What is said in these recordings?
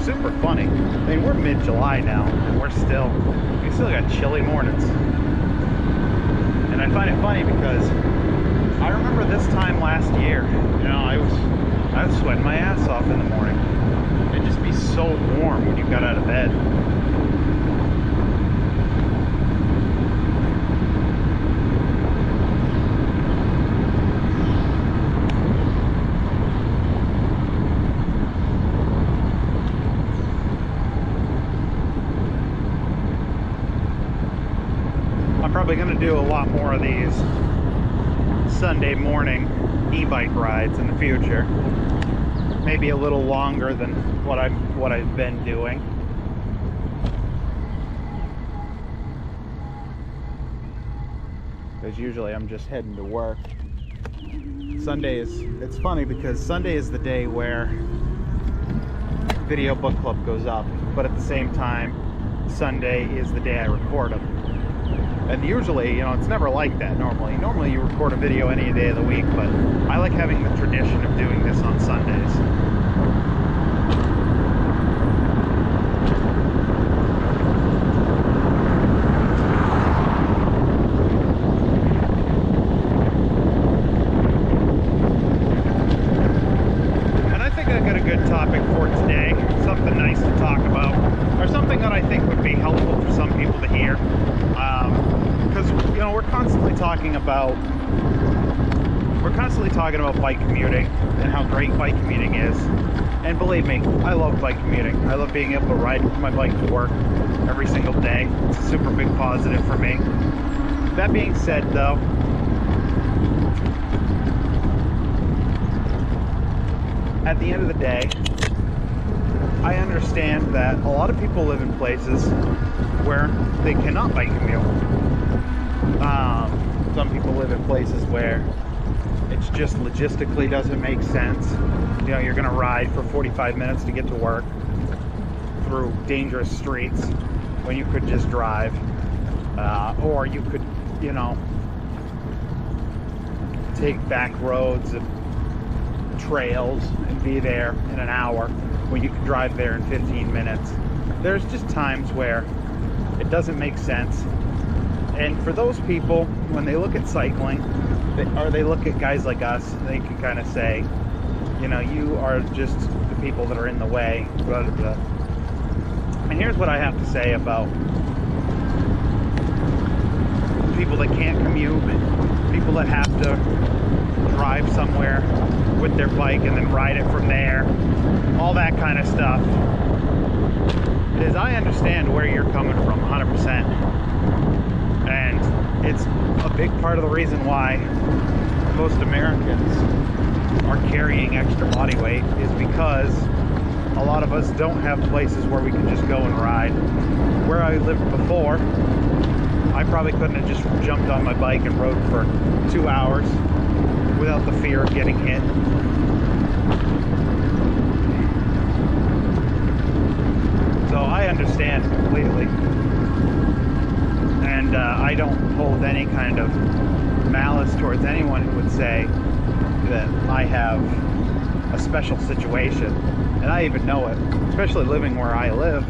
super funny. I mean, we're mid-July now, and we still got chilly mornings. And I find it funny because I remember this time last year, you know, I was sweating my ass off in the morning. It'd just be so warm when you got out of bed. Probably going to do a lot more of these Sunday morning e-bike rides in the future. Maybe a little longer than what I've been doing. Because usually I'm just heading to work. It's funny because Sunday is the day where Video Book Club goes up, but at the same time, Sunday is the day I record them. And usually, you know, it's never like that normally. Normally you record a video any day of the week, but I like having the tradition of doing this on Sundays. And I think I got a good topic for today, something nice to talk about, or something that I think would be helpful for some people to hear. Because, you know, we're constantly talking about bike commuting and how great bike commuting is. And believe me, I love bike commuting. I love being able to ride my bike to work every single day. It's a super big positive for me. That being said, though, at the end of the day, I understand that a lot of people live in places where they cannot bike commute. Some people live in places where it's just logistically doesn't make sense. You know, you're gonna ride for 45 minutes to get to work through dangerous streets when you could just drive. Or you could, you know, take back roads and trails and be there in an hour when you can drive there in 15 minutes. There's just times where it doesn't make sense. And for those people, when they look at cycling, or they look at guys like us, they can kind of say, you know, you are just the people that are in the way. Blah, blah, blah. And here's what I have to say about people that can't commute, people that have to drive somewhere with their bike and then ride it from there, all that kind of stuff, is I understand where you're coming from 100%. And it's a big part of the reason why most Americans are carrying extra body weight is because a lot of us don't have places where we can just go and ride. Where I lived before, I probably couldn't have just jumped on my bike and rode for 2 hours without the fear of getting hit. So I understand completely. And I don't hold any kind of malice towards anyone who would say that I have a special situation. And I even know it, especially living where I live,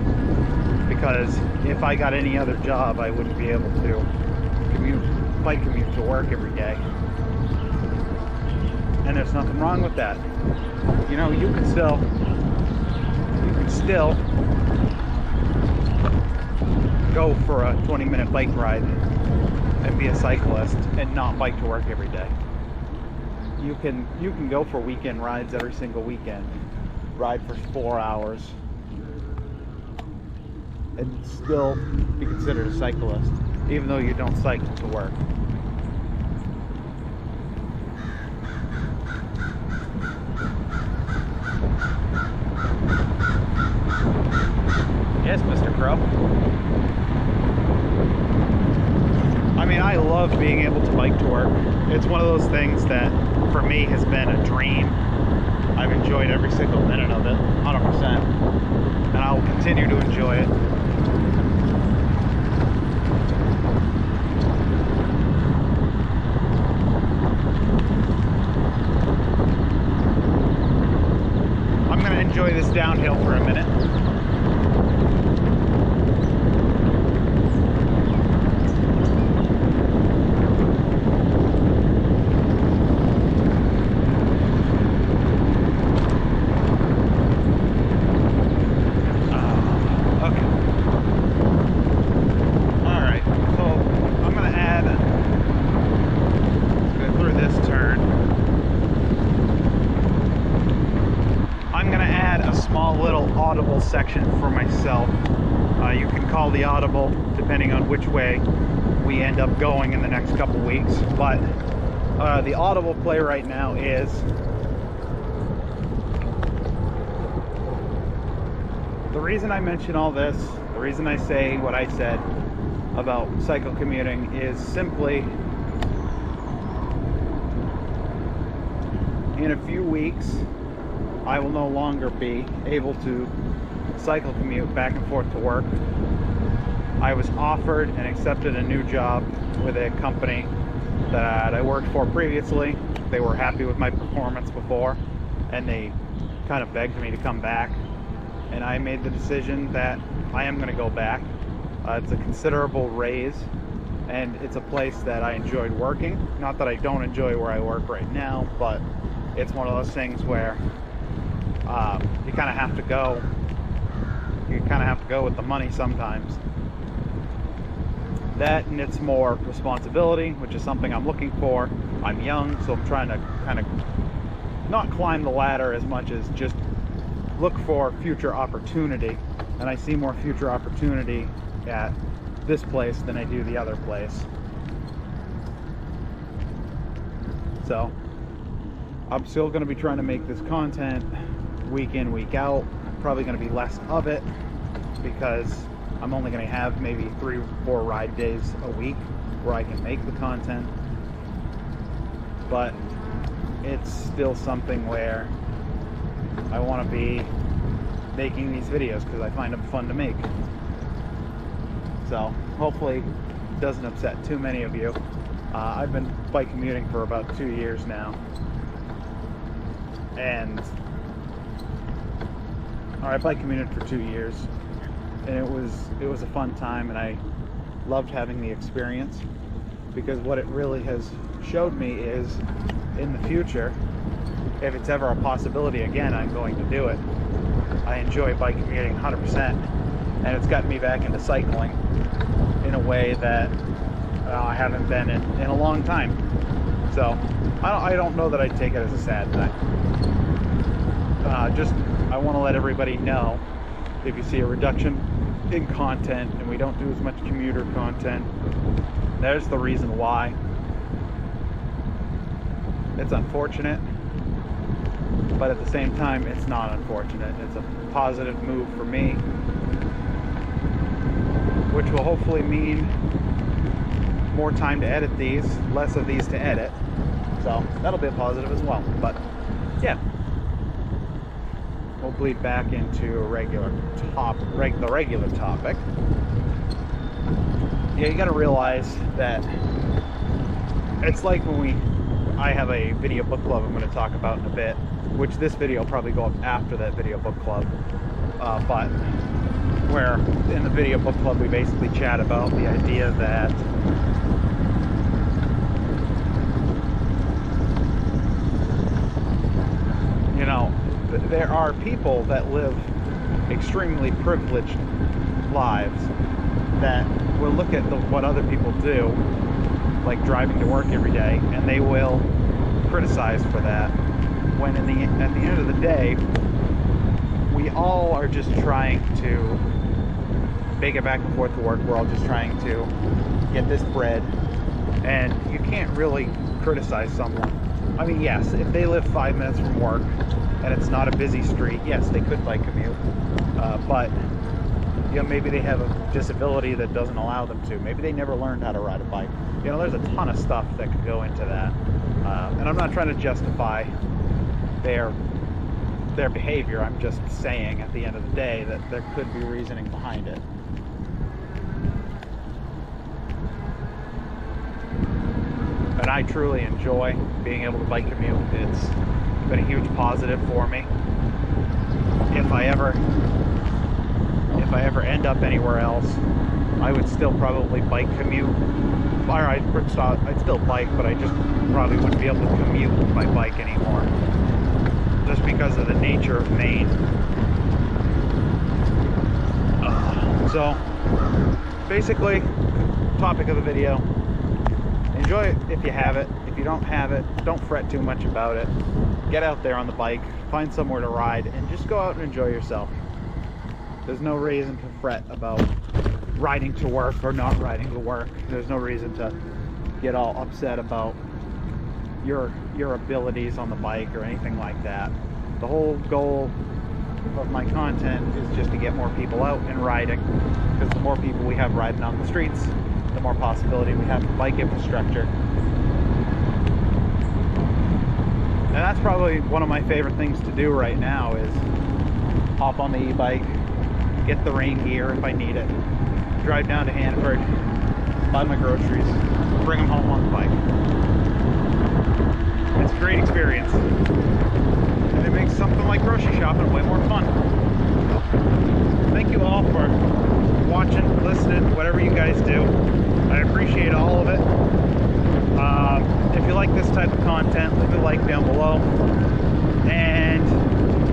because if I got any other job, I wouldn't be able to bike commute to work every day. And there's nothing wrong with that. You know, you can still go for a 20-minute bike ride and be a cyclist and not bike to work every day. You can go for weekend rides every single weekend, ride for 4 hours, and still be considered a cyclist, even though you don't cycle to work. Yes, Mr. Crow. I mean, I love being able to bike to work. It's one of those things that, for me, has been a dream. I've enjoyed every single minute of it, 100%. And I will continue to enjoy it. I'm going to enjoy this downhill for a minute. audible section for myself. You can call the audible depending on which way we end up going in the next couple weeks, but the audible play right now is the reason I mention all this, the reason I say what I said about cycle commuting is simply in a few weeks I will no longer be able to cycle commute back and forth to work. I was offered and accepted a new job with a company that I worked for previously. They were happy with my performance before, and they kind of begged me to come back, and I made the decision that I am going to go back. It's a considerable raise, and it's a place that I enjoyed working. Not that I don't enjoy where I work right now, but it's one of those things where you kind of have to go. You kind of have to go with the money sometimes. That, and it's more responsibility, which is something I'm looking for. I'm young, so I'm trying to kind of not climb the ladder as much as just look for future opportunity. And I see more future opportunity at this place than I do the other place. So I'm still going to be trying to make this content week in, week out. Probably going to be less of it because I'm only going to have maybe 3 or 4 ride days a week where I can make the content. But it's still something where I want to be making these videos because I find them fun to make. So hopefully it doesn't upset too many of you. I've been bike commuting for about 2 years now, and I bike commuted for 2 years, and it was a fun time, and I loved having the experience, because what it really has showed me is in the future, if it's ever a possibility again, I'm going to do it. I enjoy bike commuting 100%, and it's gotten me back into cycling in a way that I haven't been in a long time. So I don't know that I'd take it as a sad thing. I want to let everybody know, if you see a reduction in content and we don't do as much commuter content, there's the reason why. It's unfortunate, but at the same time it's not unfortunate. It's a positive move for me, which will hopefully mean more time to edit these, less of these to edit, so that'll be a positive as well. But yeah, we'll bleed back into a regular topic. Yeah, you got to realize that it's like when I have a video book club I'm going to talk about in a bit, which this video will probably go up after that video book club, but where in the video book club we basically chat about the idea that there are people that live extremely privileged lives that will look at what other people do, like driving to work every day, and they will criticize for that, when at the end of the day, we all are just trying to make it back and forth to work. We're all just trying to get this bread, and you can't really criticize someone. I mean, yes, if they live 5 minutes from work and it's not a busy street, yes, they could bike commute, but maybe they have a disability that doesn't allow them to. Maybe they never learned how to ride a bike. There's a ton of stuff that could go into that, and I'm not trying to justify their behavior. I'm just saying at the end of the day that there could be reasoning behind it. And I truly enjoy being able to bike commute. It's been a huge positive for me. If I ever end up anywhere else, I would still probably bike commute. Or I'd still bike, but I just probably wouldn't be able to commute by bike anymore, just because of the nature of Maine. So basically, topic of the video: enjoy it if you have it. If you don't have it, don't fret too much about it. Get out there on the bike, find somewhere to ride, and just go out and enjoy yourself. There's no reason to fret about riding to work or not riding to work. There's no reason to get all upset about your abilities on the bike or anything like that. The whole goal of my content is just to get more people out and riding, because the more people we have riding on the streets, the more possibility we have for bike infrastructure. And that's probably one of my favorite things to do right now, is hop on the e-bike, get the rain gear if I need it, drive down to Hanford, buy my groceries, bring them home on the bike. It's a great experience. And it makes something like grocery shopping way more fun. Thank you all for watching, listening, whatever you guys do. I appreciate all of it. If you like this type of content, leave a like down below. And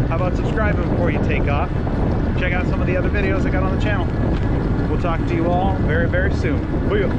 how about subscribing before you take off? Check out some of the other videos I got on the channel. We'll talk to you all very, very soon. Booyah!